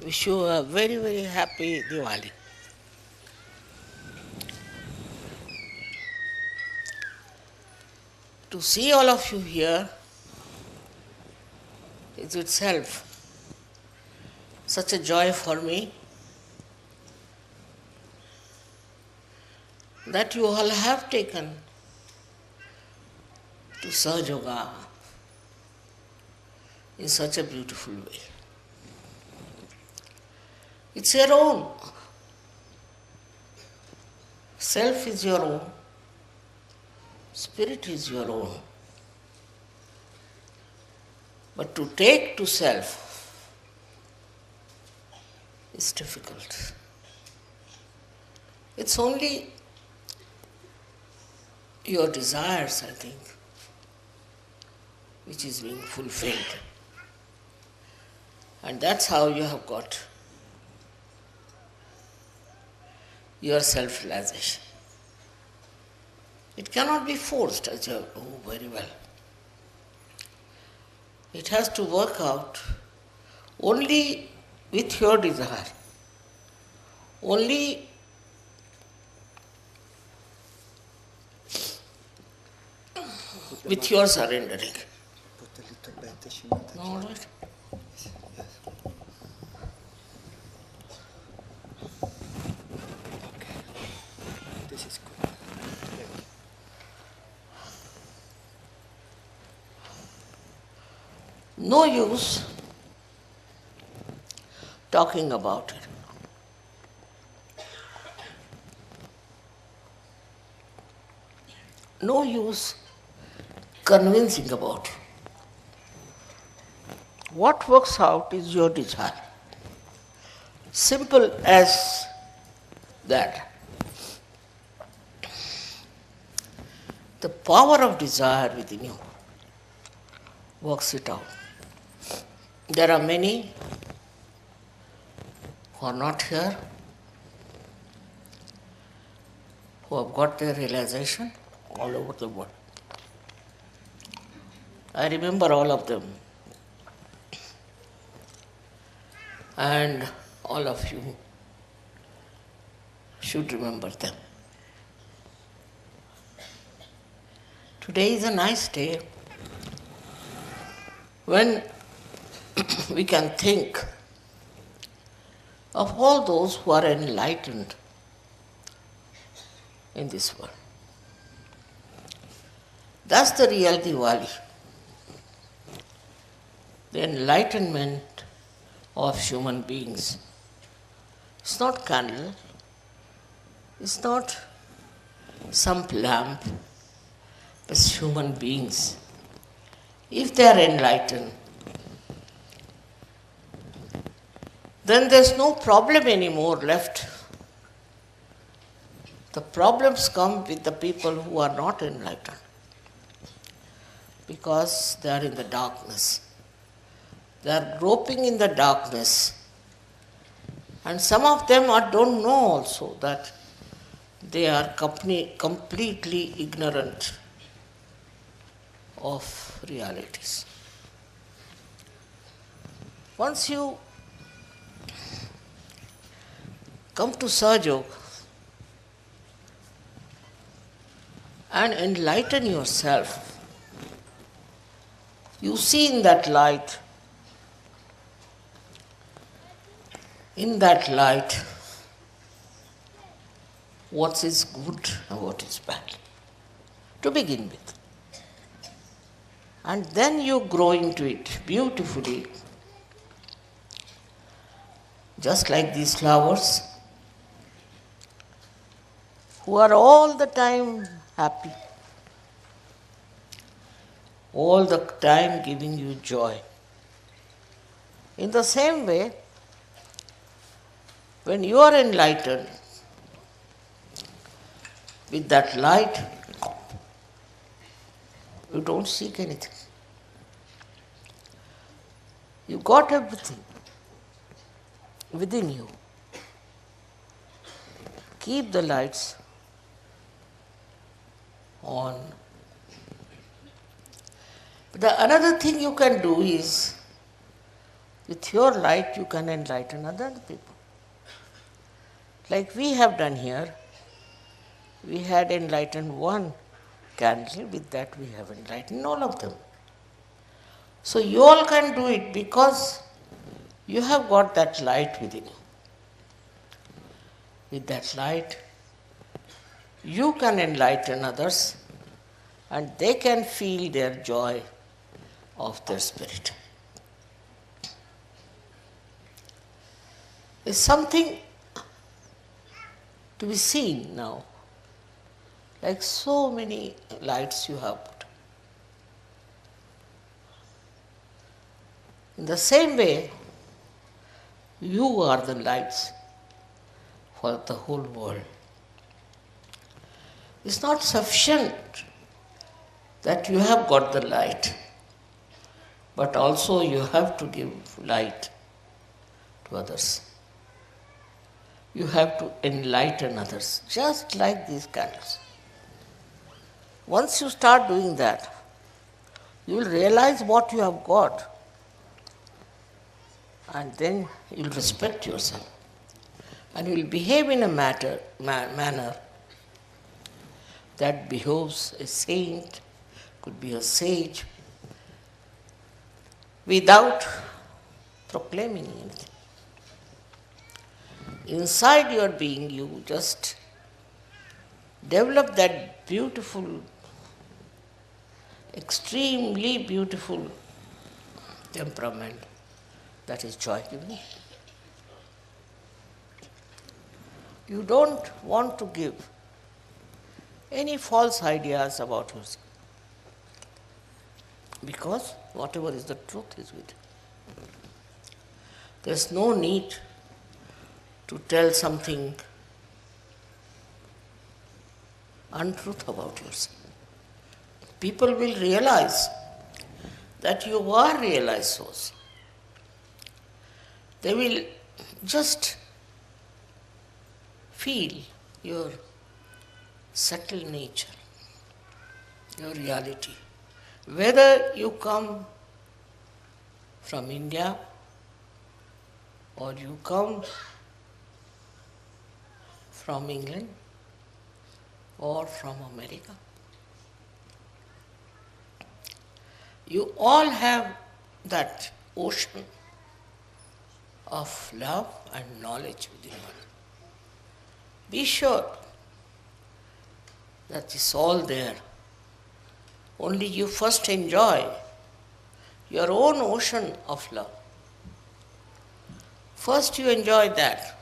Wish you a very, very happy Diwali. To see all of you here is itself such a joy for me that you all have taken to Sahaja in such a beautiful way. It's your own. Self is your own. Spirit is your own. But to take to self is difficult. It's only your desires, I think, which is being fulfilled. And that's how you have got your self-realization. It cannot be forced, as you know very well. It has to work out only with your desire, only with your surrendering. Put a little benediction, Mataji. All right? Yes. Okay. This is good. Thank you. No use talking about it. No use convincing about it. What works out is your desire. Simple as that. The power of desire within you works it out. There are many who are not here, who have got their realization all over the world. I remember all of them. And all of you should remember them. Today is a nice day when we can think of all those who are enlightened in this world. That's the real Diwali. The enlightenment of human beings. It's not candle, it's not some lamp, it's human beings. If they are enlightened, then there's no problem anymore left. The problems come with the people who are not enlightened because they are in the darkness. They are groping in the darkness. And some of them don't know also that they are completely ignorant of realities. Once you come to Sahaja and enlighten yourself, you see in that light, what is good and what is bad, to begin with. And then you grow into it beautifully, just like these flowers, who are all the time happy, all the time giving you joy. In the same way, when you are enlightened with that light, you don't seek anything. You got everything within you. Keep the lights on. The another thing you can do is with your light you can enlighten other people. Like we have done here, we had enlightened one candle, with that we have enlightened all of them. So you all can do it because you have got that light within you. With that light, you can enlighten others and they can feel their joy of their spirit. It's something to be seen now, like so many lights you have put. In the same way, you are the lights for the whole world. It's not sufficient that you have got the light, but also you have to give light to others. You have to enlighten others, just like these candles. Once you start doing that, you will realize what you have got, and then you will respect yourself, and you will behave in a manner that behoves a saint, could be a sage, without proclaiming anything. Inside your being, you just develop that beautiful, extremely beautiful temperament that is joy-giving. You don't want to give any false ideas about yourself, because whatever is the truth is with you. There's no need to tell something untruth about yourself. People will realize that you are realized souls. They will just feel your subtle nature, your reality. Whether you come from India or you come from England or from America, you all have that ocean of love and knowledge within you. Be sure that is all there. Only you first enjoy your own ocean of love. First you enjoy that,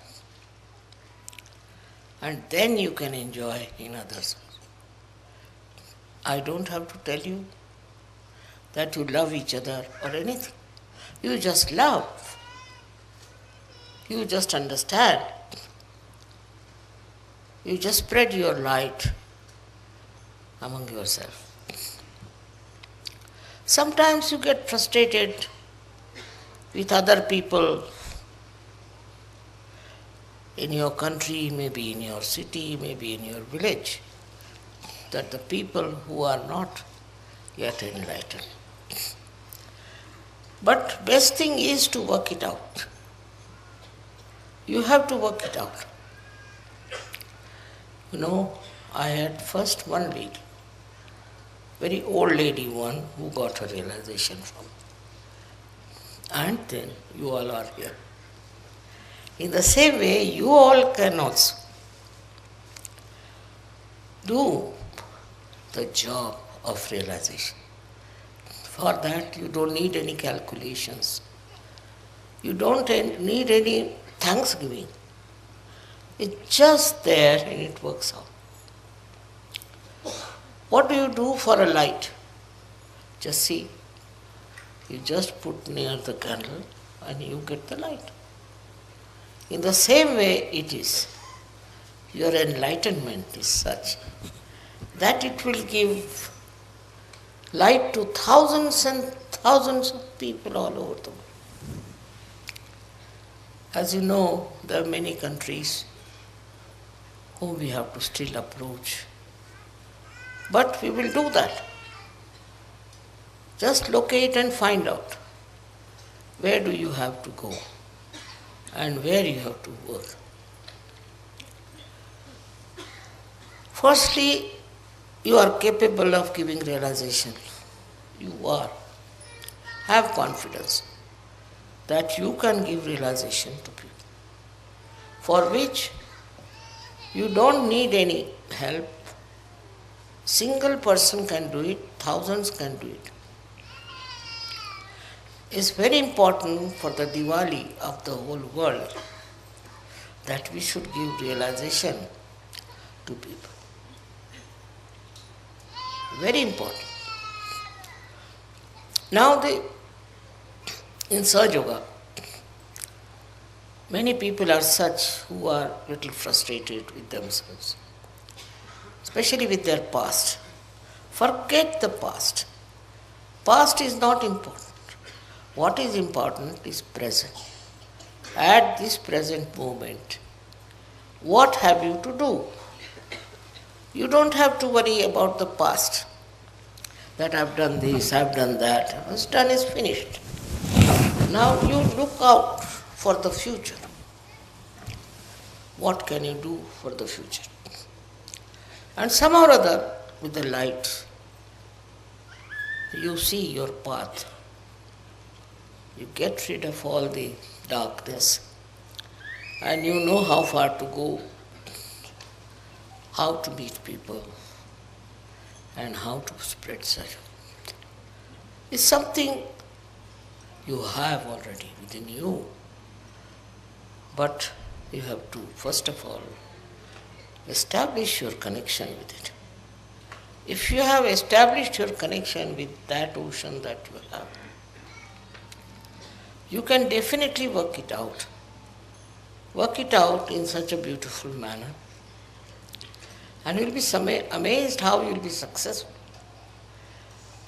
and then you can enjoy in others. I don't have to tell you that you love each other or anything. You just love. You just understand. You just spread your light among yourself. Sometimes you get frustrated with other people in your country, maybe in your city, maybe in your village, that the people who are not yet enlightened. But best thing is to work it out. You have to work it out. You know, I had first one lady, very old lady one, who got her realization from. And then you all are here. In the same way, you all can also do the job of realization. For that, you don't need any calculations. You don't need any thanksgiving. It's just there and it works out. What do you do for a light? Just see. You just put near the candle and you get the light. In the same way it is. Your enlightenment is such that it will give light to thousands and thousands of people all over the world. As you know, there are many countries whom we have to still approach. But we will do that. Just locate and find out where do you have to go and where you have to work. Firstly, you are capable of giving realization. You are. Have confidence that you can give realization to people, for which you don't need any help. Single person can do it, thousands can do it. It's very important for the Diwali of the whole world that we should give realization to people. Very important. Now in Sahaja, many people are such who are little frustrated with themselves, especially with their past. Forget the past. Past is not important. What is important is present. At this present moment, what have you to do? You don't have to worry about the past, that I've done this, I've done that. What's done is finished. Now you look out for the future. What can you do for the future? And somehow or other, with the light, you see your path. You get rid of all the darkness and you know how far to go, how to meet people, and how to spread such. It's something you have already within you, but you have to, first of all, establish your connection with it. If you have established your connection with that ocean that you have, you can definitely work it out. Work it out in such a beautiful manner. And you'll be amazed how you'll be successful.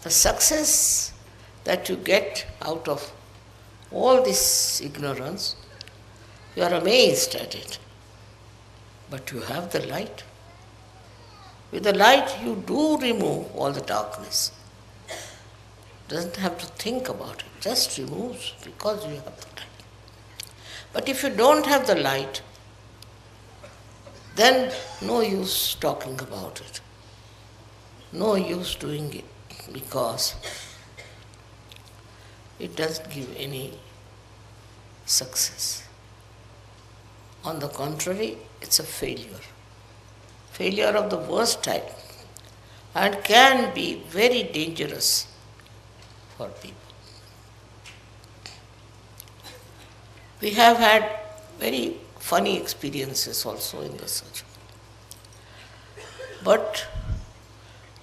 The success that you get out of all this ignorance, you are amazed at it. But you have the light. With the light, you do remove all the darkness. Doesn't have to think about it, just removes because you have the light. But if you don't have the light, then no use talking about it. No use doing it because it doesn't give any success. On the contrary, it's a failure. Failure of the worst type and can be very dangerous for people. We have had very funny experiences also in the search. But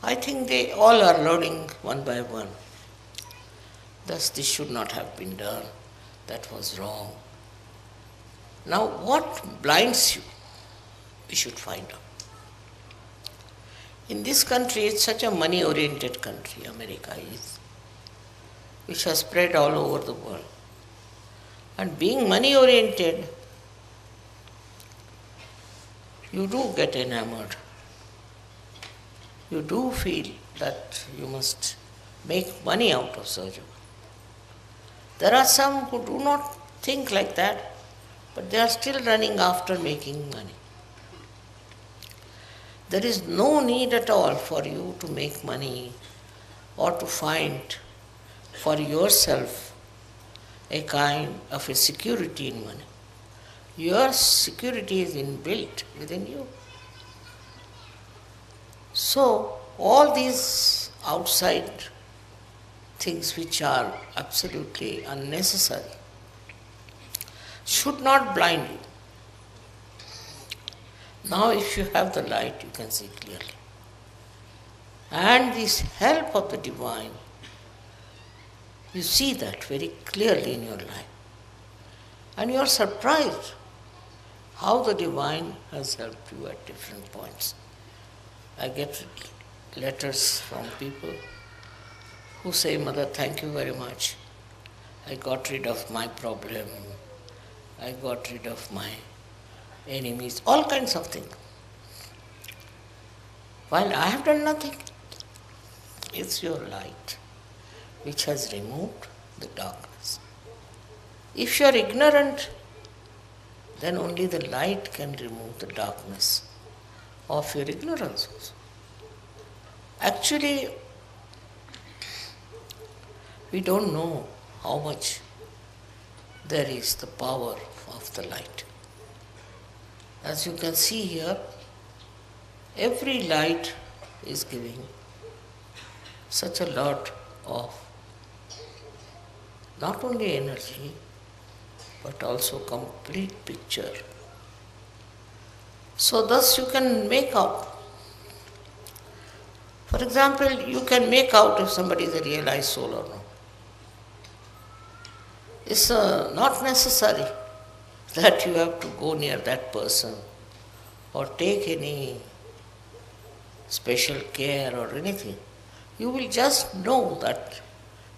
I think they all are learning one by one. Thus, this should not have been done. That was wrong. Now, what blinds you? We should find out. In this country, it's such a money-oriented country, America is, which has spread all over the world. And being money-oriented, you do get enamored. You do feel that you must make money out of surgery. There are some who do not think like that, but they are still running after making money. There is no need at all for you to make money or to find for yourself a kind of a security in money. Your security is inbuilt within you. So, all these outside things which are absolutely unnecessary should not blind you. Now, if you have the light, you can see clearly. And this help of the divine, you see that very clearly in your life. And you are surprised how the divine has helped you at different points. I get letters from people who say, Mother, thank you very much. I got rid of my problem. I got rid of my enemies, all kinds of things. While I have done nothing, it's your light which has removed the darkness. If you are ignorant, then only the light can remove the darkness of your ignorance also. Actually, we don't know how much there is the power of the light. As you can see here, every light is giving such a lot of not only energy but also complete picture. So thus you can make out. For example, you can make out if somebody is a realized soul or not. It's not necessary that you have to go near that person or take any special care or anything. You will just know that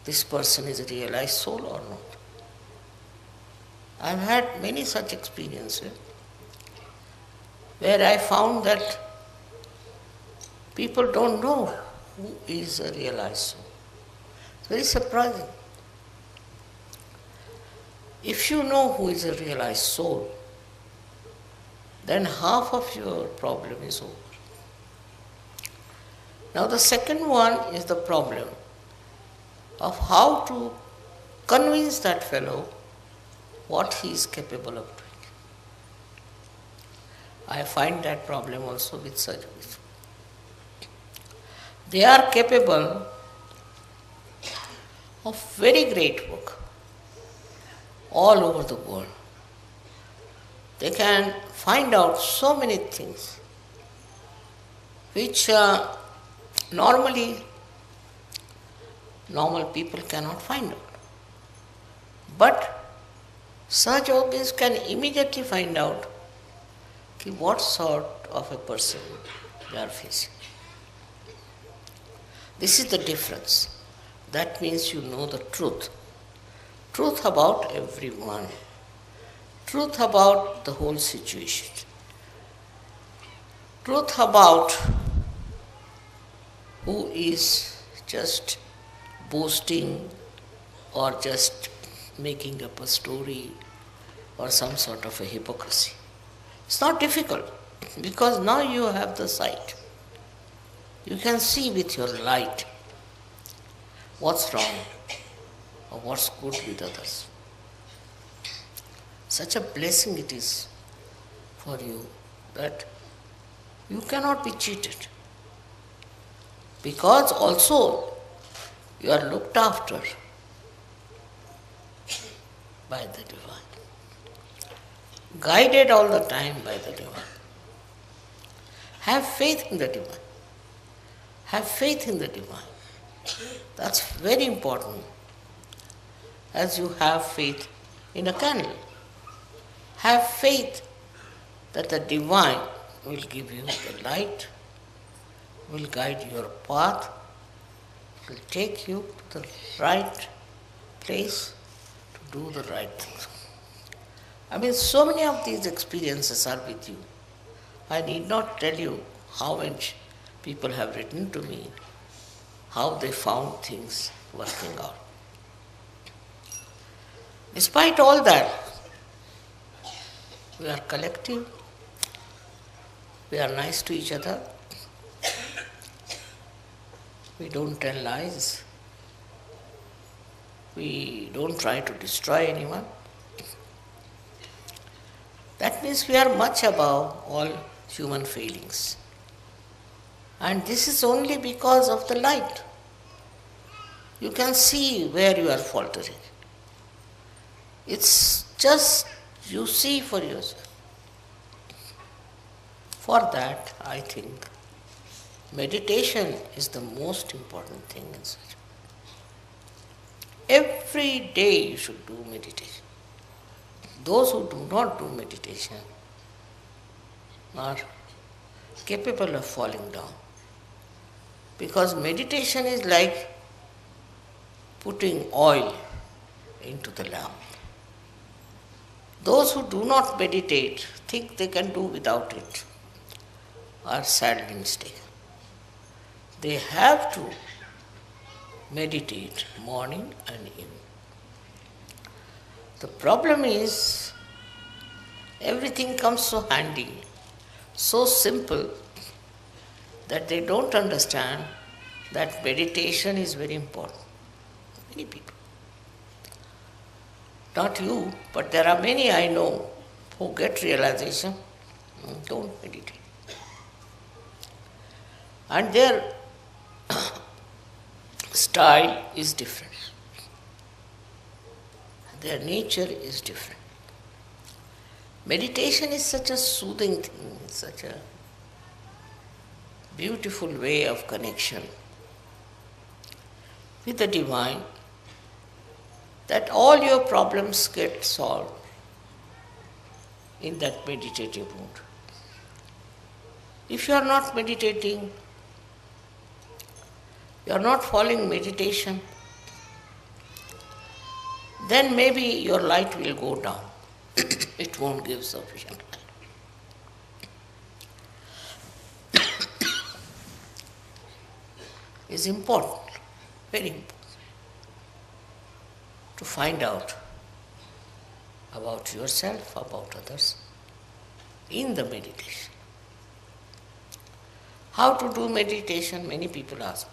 this person is a realized soul or not. I've had many such experiences where I found that people don't know who is a realized soul. It's very surprising. If you know who is a realized soul, then half of your problem is over. Now the second one is the problem of how to convince that fellow what he is capable of doing. I find that problem also with surgeons. They are capable of very great work all over the world. They can find out so many things which normally normal people cannot find out. But such yogis can immediately find out what sort of a person they are facing. This is the difference. That means you know the truth. Truth about everyone. Truth about the whole situation. Truth about who is just boasting or just making up a story or some sort of a hypocrisy. It's not difficult because now you have the sight. You can see with your light what's wrong or what's good with others. Such a blessing it is for you that you cannot be cheated. Because also you are looked after by the Divine, guided all the time by the Divine. Have faith in the Divine. Have faith in the Divine. That's very important. As you have faith in a candle. Have faith that the Divine will give you the light, will guide your path, will take you to the right place to do the right things. I mean, so many of these experiences are with you. I need not tell you how much people have written to me, how they found things working out. Despite all that, we are collective, we are nice to each other, we don't tell lies, we don't try to destroy anyone. That means we are much above all human failings. And this is only because of the light. You can see where you are faltering. It's just you see for yourself. For that, I think meditation is the most important thing in such. Every day you should do meditation. Those who do not do meditation are capable of falling down. Because meditation is like putting oil into the lamp. Those who do not meditate, think they can do without it, are sadly mistaken. They have to meditate morning and evening. The problem is everything comes so handy, so simple, that they don't understand that meditation is very important. Many people. Not you, but there are many I know who get realization, don't meditate. And their style is different. Their nature is different. Meditation is such a soothing thing, such a beautiful way of connection with the divine, that all your problems get solved in that meditative mood. If you are not meditating, you are not following meditation, then maybe your light will go down. It won't give sufficient light. It's important, very important, to find out about yourself, about others, in the meditation. How to do meditation? Many people ask.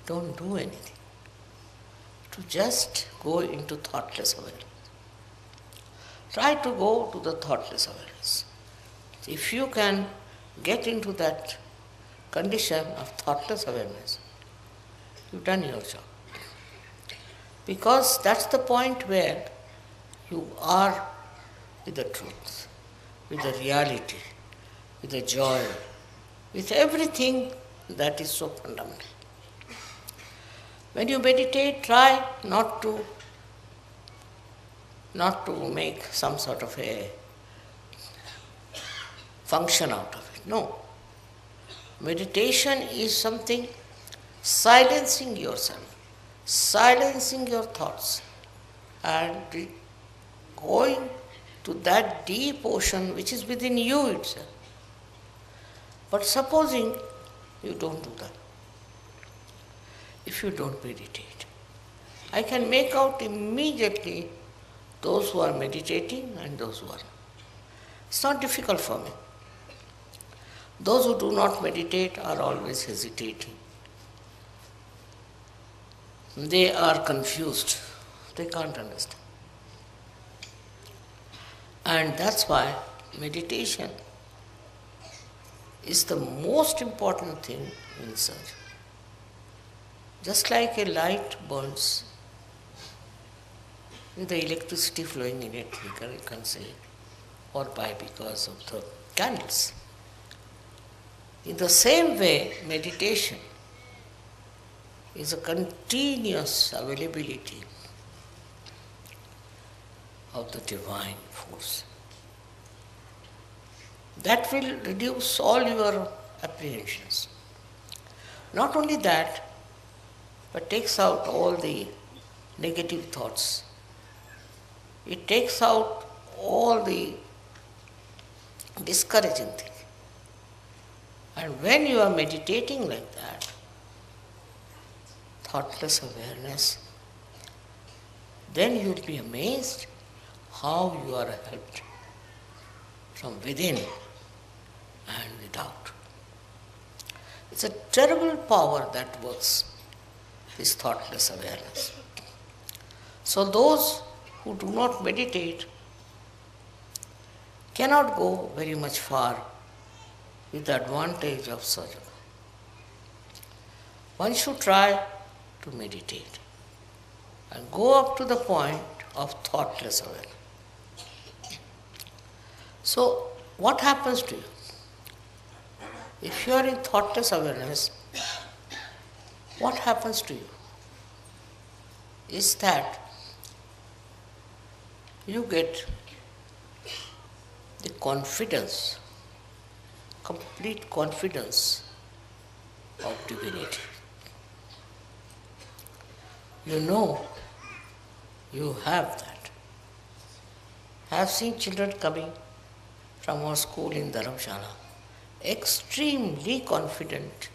Don't do anything. To just go into thoughtless awareness. Try to go to the thoughtless awareness. If you can get into that condition of thoughtless awareness, you've done your job. Because that's the point where you are with the truth, with the reality, with the joy, with everything that is so fundamental. When you meditate, try not to make some sort of a function out of it. No. Meditation is something silencing yourself, silencing your thoughts, and going to that deep ocean which is within you itself. But supposing you don't do that, if you don't meditate, I can make out immediately those who are meditating and those who are not. It's not difficult for me. Those who do not meditate are always hesitating. They are confused. They can't understand. And that's why meditation is the most important thing in search. Just like a light burns with the electricity flowing in it, you can say, or by because of the candles. In the same way, meditation is a continuous availability of the divine force. That will reduce all your apprehensions. Not only that, but takes out all the negative thoughts. It takes out all the discouraging things. And when you are meditating like that, thoughtless awareness, then you will be amazed how you are helped from within and without. It's a terrible power that works, this thoughtless awareness. So those who do not meditate cannot go very much far with the advantage of Sahaja. One should try to meditate and go up to the point of thoughtless awareness. So, what happens to you? If you are in thoughtless awareness, what happens to you is that you get the confidence, complete confidence of divinity. You know you have that. I have seen children coming from our school in Dharamshala, extremely confident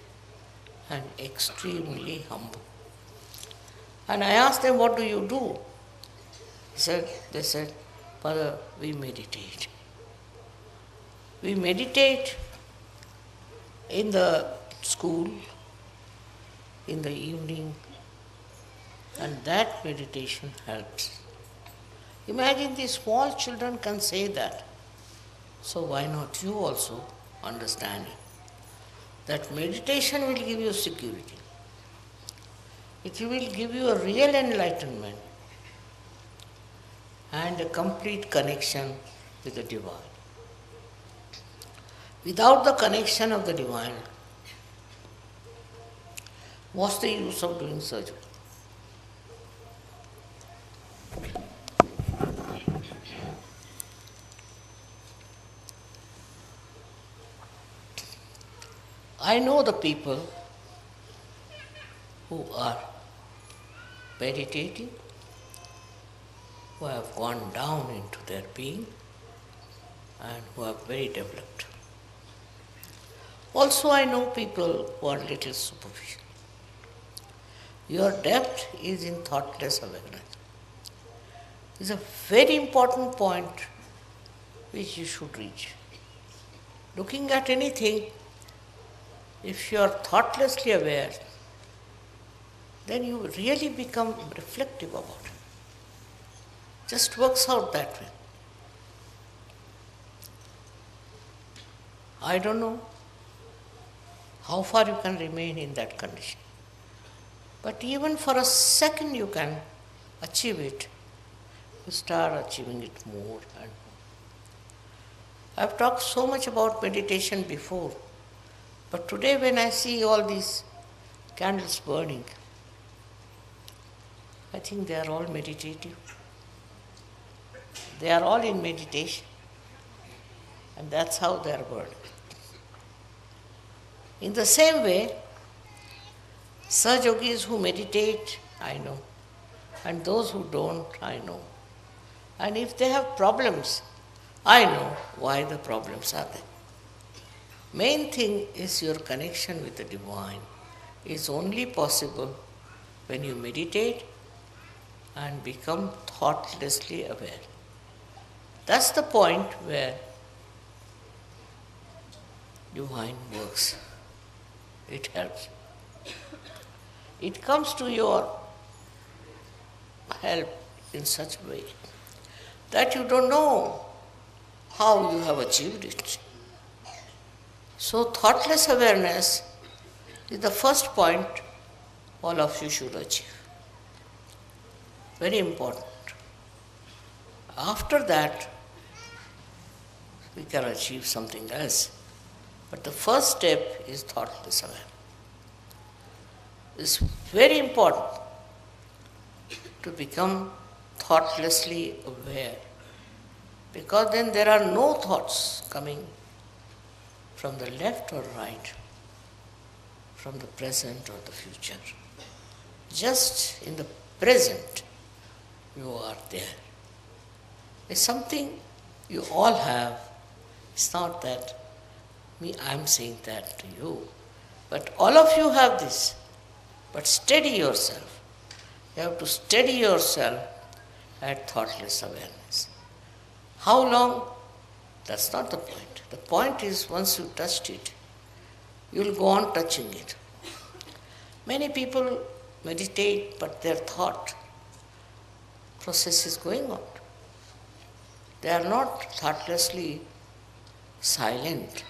and extremely humble. And I asked them, what do you do? They said, Father, we meditate. We meditate in the school, in the evening, and that meditation helps. Imagine these small children can say that. So why not you also understand it? That meditation will give you security. It will give you a real enlightenment and a complete connection with the Divine. Without the connection of the Divine, what's the use of doing surgery? I know the people who are meditating, who have gone down into their being and who are very developed. Also, I know people who are little superficial. Your depth is in thoughtless awareness. It's a very important point which you should reach. Looking at anything, if you are thoughtlessly aware, then you really become reflective about it. Just works out that way. I don't know how far you can remain in that condition. But even for a second you can achieve it. You start achieving it more and more. I've talked so much about meditation before, but today when I see all these candles burning, I think they are all meditative. They are all in meditation, and that's how they are burning. In the same way, Sahajogis who meditate, I know, and those who don't, I know. And if they have problems, I know why the problems are there. Main thing is your connection with the Divine is only possible when you meditate and become thoughtlessly aware. That's the point where Divine works. It helps. It comes to your help in such a way that you don't know how you have achieved it. So thoughtless awareness is the first point all of you should achieve. Very important. After that, we can achieve something else. But the first step is thoughtless awareness. It's very important to become thoughtlessly aware, because then there are no thoughts coming from the left or right, from the present or the future. Just in the present, you are there. It's something you all have. It's not that I'm saying that to you, but all of you have this. But steady yourself. You have to steady yourself at thoughtless awareness. How long? That's not the point. The point is once you touched it, you will go on touching it. Many people meditate, but their thought process is going on. They are not thoughtlessly silent.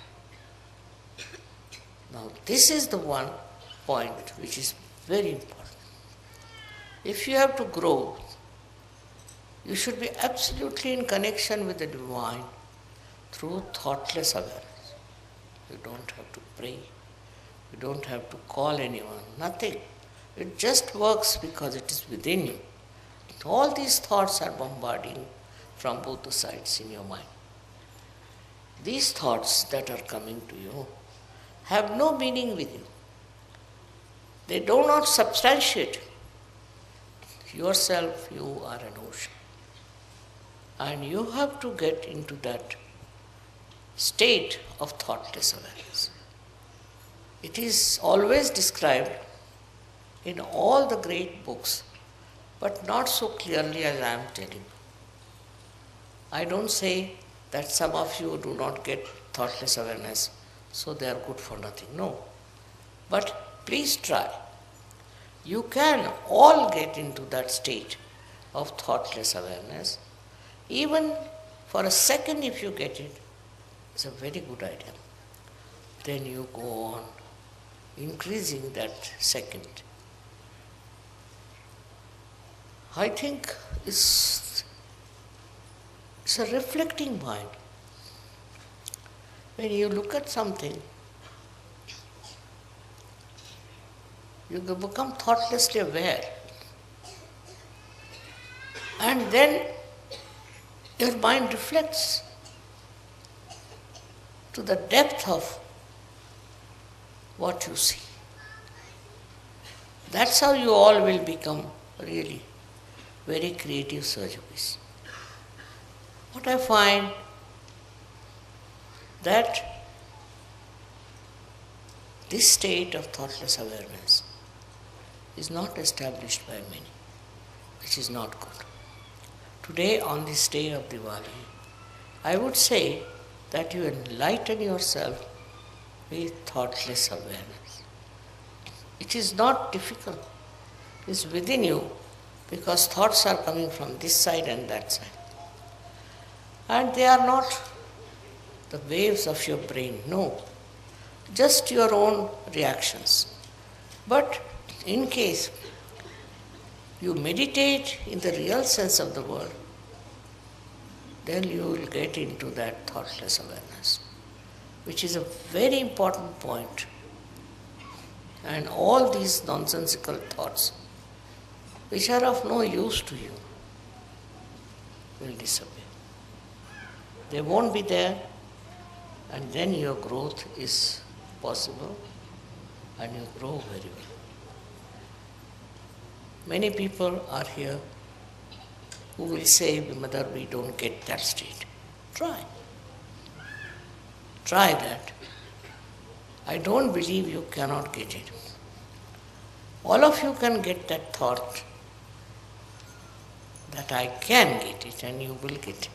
Now, this is the one point which is very important. If you have to grow, you should be absolutely in connection with the Divine through thoughtless awareness. You don't have to pray. You don't have to call anyone. Nothing. It just works because it is within you. All these thoughts are bombarding from both the sides in your mind. These thoughts that are coming to you have no meaning with you. They do not substantiate yourself. You are an ocean. And you have to get into that state of thoughtless awareness. It is always described in all the great books, but not so clearly as I am telling you. I don't say that some of you do not get thoughtless awareness, so they are good for nothing. No. But please try. You can all get into that state of thoughtless awareness. Even for a second, if you get it, it's a very good idea. Then you go on increasing that second. I think it's a reflecting mind. When you look at something, you become thoughtlessly aware. And then your mind reflects to the depth of what you see. That's how you all will become really very creative Sahajogis. What I find that this state of thoughtless awareness is not established by many, which is not good. Today, on this day of Diwali, I would say that you enlighten yourself with thoughtless awareness. It is not difficult. It is within you, because thoughts are coming from this side and that side. And they are not the waves of your brain, no. Just your own reactions. But in case you meditate in the real sense of the word, then you will get into that thoughtless awareness, which is a very important point. And all these nonsensical thoughts, which are of no use to you, will disappear. They won't be there, and then your growth is possible, and you grow very well. Many people are here who will say, Mother, we don't get that state. Try. Try that. I don't believe you cannot get it. All of you can get that thought that I can get it, and you will get it.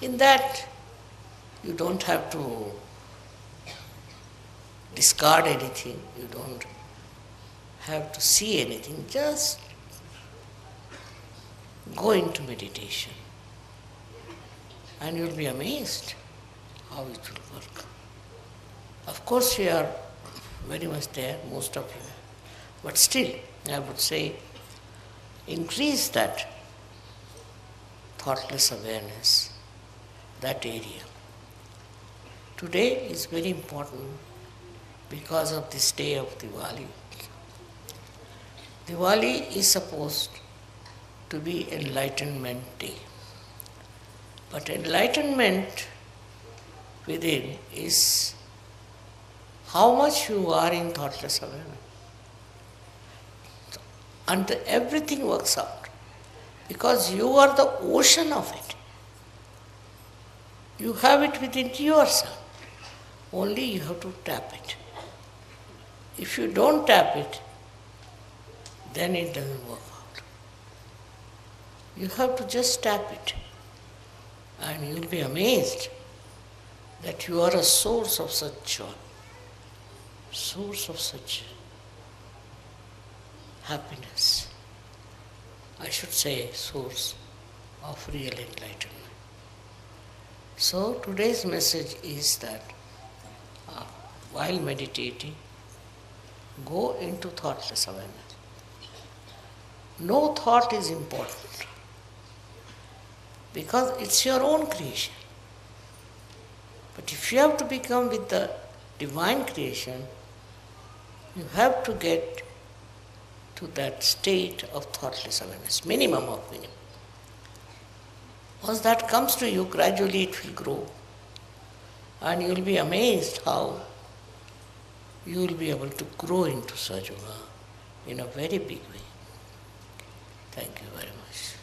In that, you don't have to discard anything, you don't have to see anything, just go into meditation. And you'll be amazed how it will work. Of course, you are very much there, most of you. But still, I would say, increase that thoughtless awareness, that area. Today is very important because of this day of Diwali. Diwali is supposed to be Enlightenment Day. But enlightenment within is how much you are in thoughtless awareness. And everything works out because you are the ocean of it. You have it within yourself. Only you have to tap it. If you don't tap it, then it doesn't work out. You have to just tap it. And you'll be amazed that you are a source of such joy, source of such happiness. I should say source of real enlightenment. So today's message is that while meditating, go into thoughtless awareness. No thought is important because it's your own creation. But if you have to become with the divine creation, you have to get to that state of thoughtless awareness, minimum of minimum. Once that comes to you, gradually it will grow. And you will be amazed how you will be able to grow into Sahaja in a very big way. Thank you very much.